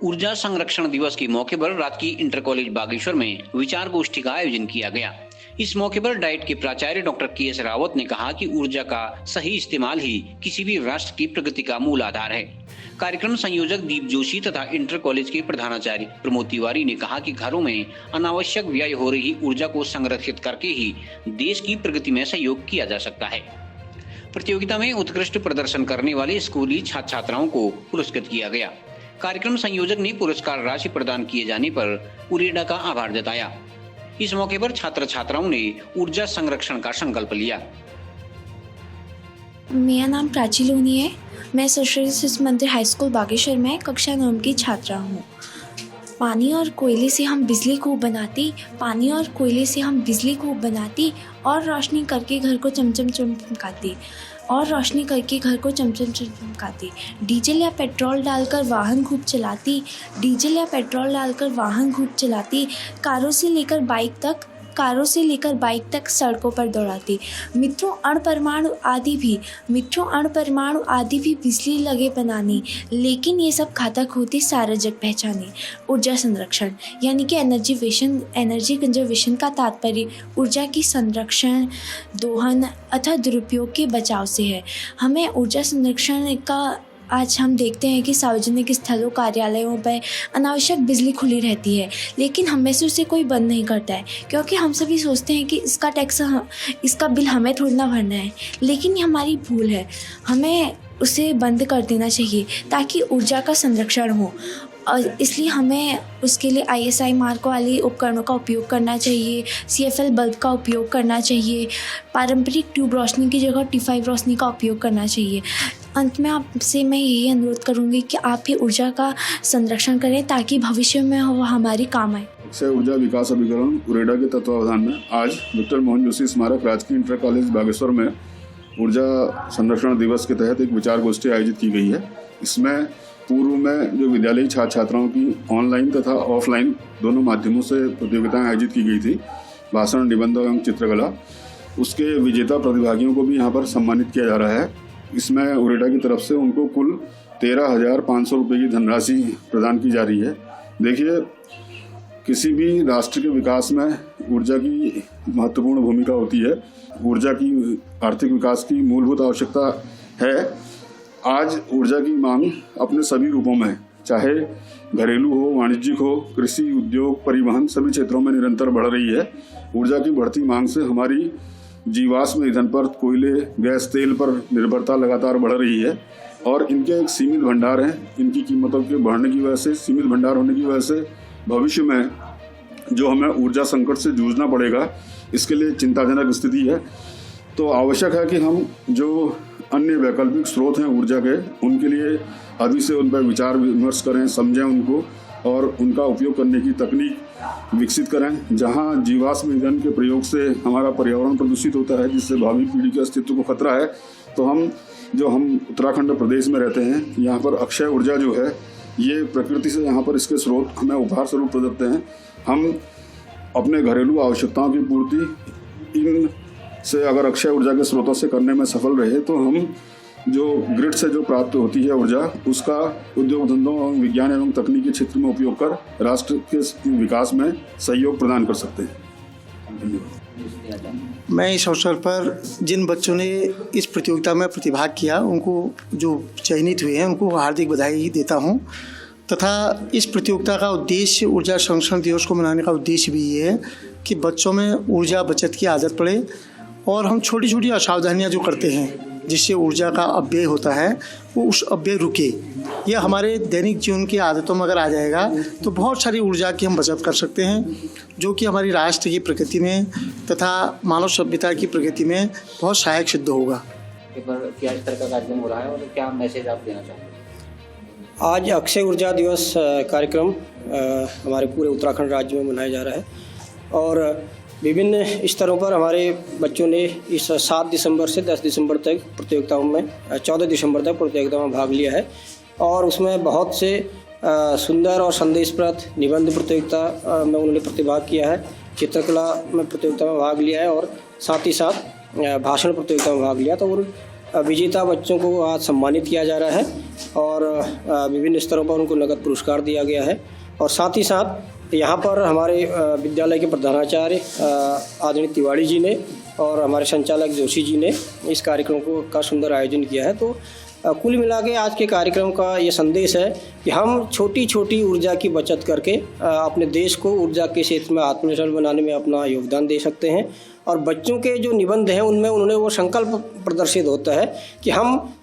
ऊर्जा संरक्षण दिवस के मौके पर राजकीय इंटर कॉलेज बागेश्वर में विचार गोष्ठी का आयोजन किया गया। इस मौके पर डाइट के प्राचार्य डॉक्टर के.एस. रावत ने कहा कि ऊर्जा का सही इस्तेमाल ही किसी भी राष्ट्र की प्रगति का मूल आधार है। कार्यक्रम संयोजक दीप जोशी तथा इंटर कॉलेज के प्रधानाचार्य प्रमोद तिवारी ने कहा कि घरों में अनावश्यक व्यय हो रही ऊर्जा को संरक्षित करके ही देश की प्रगति में सहयोग किया जा सकता है। प्रतियोगिता में उत्कृष्ट प्रदर्शन करने वाले स्कूली छात्र छात्राओं को पुरस्कृत किया गया। कार्यक्रम संयोजक ने पुरस्कार राशि प्रदान किए जाने पर उरेडा का आभार जताया। इस मौके पर छात्र छात्राओं ने ऊर्जा संरक्षण का संकल्प लिया। मेरा नाम प्राची लोनी है। मैं सरस्वती शिशु मंदिर हाई स्कूल बागेश्वर में कक्षा 9 की छात्रा हूँ। पानी और कोयले से हम बिजली खूब बनाती और रोशनी करके घर को चमचमाती डीजल या पेट्रोल डालकर वाहन खूब चलाती कारों से लेकर बाइक तक सड़कों पर दौड़ाती। मित्रों अणुपरमाणु आदि भी बिजली लगे बनानी, लेकिन ये सब घातक होती सारा जग पहचाने। ऊर्जा संरक्षण यानी कि एनर्जी कंजर्वेशन का तात्पर्य ऊर्जा की संरक्षण, दोहन अथवा दुरुपयोग के बचाव से है। हमें ऊर्जा संरक्षण का आज हम देखते हैं कि सार्वजनिक स्थलों, कार्यालयों पर अनावश्यक बिजली खुली रहती है, लेकिन हम में से उसे कोई बंद नहीं करता है, क्योंकि हम सभी सोचते हैं कि इसका बिल हमें थोड़ा ना भरना है, लेकिन ये हमारी भूल है। हमें उसे बंद कर देना चाहिए ताकि ऊर्जा का संरक्षण हो, और इसलिए हमें उसके लिए ISI मार्क वाले उपकरणों का उपयोग करना चाहिए, CFL बल्ब का उपयोग करना चाहिए, पारंपरिक ट्यूब रोशनी की जगह T5 रोशनी का उपयोग करना चाहिए। अंत में आपसे मैं यही अनुरोध करूंगी कि आप भी ऊर्जा का संरक्षण करें ताकि भविष्य में वो हमारी काम आए। अक्षय ऊर्जा विकास अभिकरण उरेडा के तत्वावधान में आज डॉक्टर मोहन जोशी स्मारक राजकीय इंटर कॉलेज बागेश्वर में ऊर्जा संरक्षण दिवस के तहत एक विचार गोष्ठी आयोजित की गई है। इसमें पूर्व में जो विद्यालयी छात्र छात्राओं की ऑनलाइन तथा ऑफलाइन दोनों माध्यमों से प्रतियोगिताएं आयोजित की गई थी, भाषण, निबंध एवं चित्रकला। उसके विजेता प्रतिभागियों को भी यहाँ पर सम्मानित किया जा रहा है। इसमें उरेडा की तरफ से उनको कुल 13,500 रुपये की धनराशि प्रदान की जा रही है। देखिए, किसी भी राष्ट्र के विकास में ऊर्जा की महत्वपूर्ण भूमिका होती है। ऊर्जा की आर्थिक विकास की मूलभूत आवश्यकता है। आज ऊर्जा की मांग अपने सभी रूपों में, चाहे घरेलू हो, वाणिज्यिक हो, कृषि, उद्योग, परिवहन, सभी क्षेत्रों में निरंतर बढ़ रही है। ऊर्जा की बढ़ती मांग से हमारी जीवाश्म ईंधन पर, कोयले, गैस, तेल पर निर्भरता लगातार बढ़ रही है और इनके एक सीमित भंडार हैं। इनकी कीमतों के बढ़ने की वजह से, सीमित भंडार होने की वजह से भविष्य में जो हमें ऊर्जा संकट से जूझना पड़ेगा, इसके लिए चिंताजनक स्थिति है। तो आवश्यक है कि हम जो अन्य वैकल्पिक स्रोत हैं ऊर्जा के, उनके लिए अभी से उन पर विचार विमर्श करें, समझें उनको और उनका उपयोग करने की तकनीक विकसित करें। जहां जीवाश्म ईंधन के प्रयोग से हमारा पर्यावरण प्रदूषित होता है, जिससे भावी पीढ़ी के अस्तित्व को खतरा है, तो हम उत्तराखंड प्रदेश में रहते हैं, यहाँ पर अक्षय ऊर्जा जो है, ये प्रकृति से यहाँ पर इसके स्रोत हमें उपहार स्वरूप प्रदत्त हैं। हम अपने घरेलू आवश्यकताओं की पूर्ति इन से अगर अक्षय ऊर्जा के स्रोतों से करने में सफल रहे, तो हम जो ग्रिड से जो प्राप्त होती है ऊर्जा, उसका उद्योग धंधों एवं विज्ञान एवं तकनीकी क्षेत्र में उपयोग कर राष्ट्र के विकास में सहयोग प्रदान कर सकते हैं। मैं इस अवसर पर जिन बच्चों ने इस प्रतियोगिता में प्रतिभाग किया, उनको जो चयनित हुए हैं, उनको हार्दिक बधाई देता हूं, तथा इस प्रतियोगिता का उद्देश्य, ऊर्जा संरक्षण दिवस को मनाने का उद्देश्य भी ये है कि बच्चों में ऊर्जा बचत की आदत पड़े और हम छोटी छोटी असावधानियाँ जो करते हैं जिससे ऊर्जा का अपव्यय होता है, वो उस अपव्यय रुके। यह हमारे दैनिक जीवन की आदतों में अगर आ जाएगा तो बहुत सारी ऊर्जा की हम बचत कर सकते हैं, जो कि हमारी राष्ट्र की प्रगति में तथा मानव सभ्यता की प्रगति में बहुत सहायक सिद्ध होगा। क्या इस तरह का कार्यक्रम हो रहा है और क्या मैसेज आप देना चाहेंगे? आज अक्षय ऊर्जा दिवस कार्यक्रम हमारे पूरे उत्तराखंड राज्य में मनाया जा रहा है और विभिन्न स्तरों पर हमारे बच्चों ने इस 7 दिसंबर से 10 दिसंबर तक प्रतियोगिताओं में, 14 दिसंबर तक प्रतियोगिताओं में भाग लिया है और उसमें बहुत से सुंदर और संदेशप्रद निबंध प्रतियोगिता में उन्होंने प्रतिभाग किया है, चित्रकला में प्रतियोगिता में भाग लिया है और साथ ही साथ भाषण प्रतियोगिता में भाग लिया। तो उन विजेता बच्चों को आज सम्मानित किया जा रहा है। और विभिन्न स्तरों पर उनको नगद पुरस्कार दिया गया है। और साथ ही साथ यहाँ पर हमारे विद्यालय के प्रधानाचार्य आदरणीय तिवारी जी ने और हमारे संचालक जोशी जी ने इस कार्यक्रम का सुंदर आयोजन किया है। तो कुल मिला के आज के कार्यक्रम का ये संदेश है कि हम छोटी छोटी ऊर्जा की बचत करके अपने देश को ऊर्जा के क्षेत्र में आत्मनिर्भर बनाने में अपना योगदान दे सकते हैं। और बच्चों के जो निबंध हैं उनमें उन्होंने वो संकल्प प्रदर्शित होता है कि हम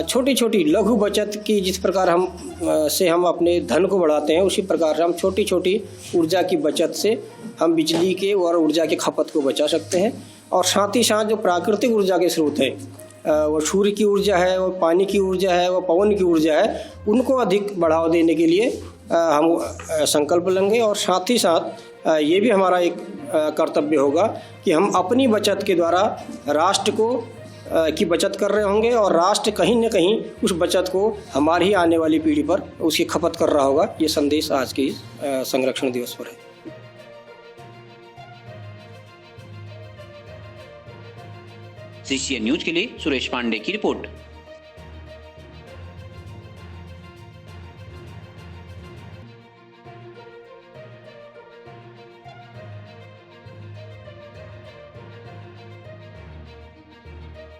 छोटी छोटी लघु बचत की जिस प्रकार हम अपने धन को बढ़ाते हैं, उसी प्रकार से हम छोटी छोटी ऊर्जा की बचत से हम बिजली के और ऊर्जा की खपत को बचा सकते हैं। और साथ ही साथ जो प्राकृतिक ऊर्जा के स्रोत हैं, वो सूर्य की ऊर्जा है, वो पानी की ऊर्जा है, वो पवन की ऊर्जा है, उनको अधिक बढ़ावा देने के लिए हम संकल्प लेंगे। और साथ ही साथ ये भी हमारा एक कर्तव्य होगा कि हम अपनी बचत के द्वारा राष्ट्र को की बचत कर रहे होंगे और राष्ट्र कहीं न कहीं उस बचत को हमारी ही आने वाली पीढ़ी पर उसकी खपत कर रहा होगा। ये संदेश आज के संरक्षण दिवस पर है। CCN न्यूज के लिए सुरेश पांडे की रिपोर्ट।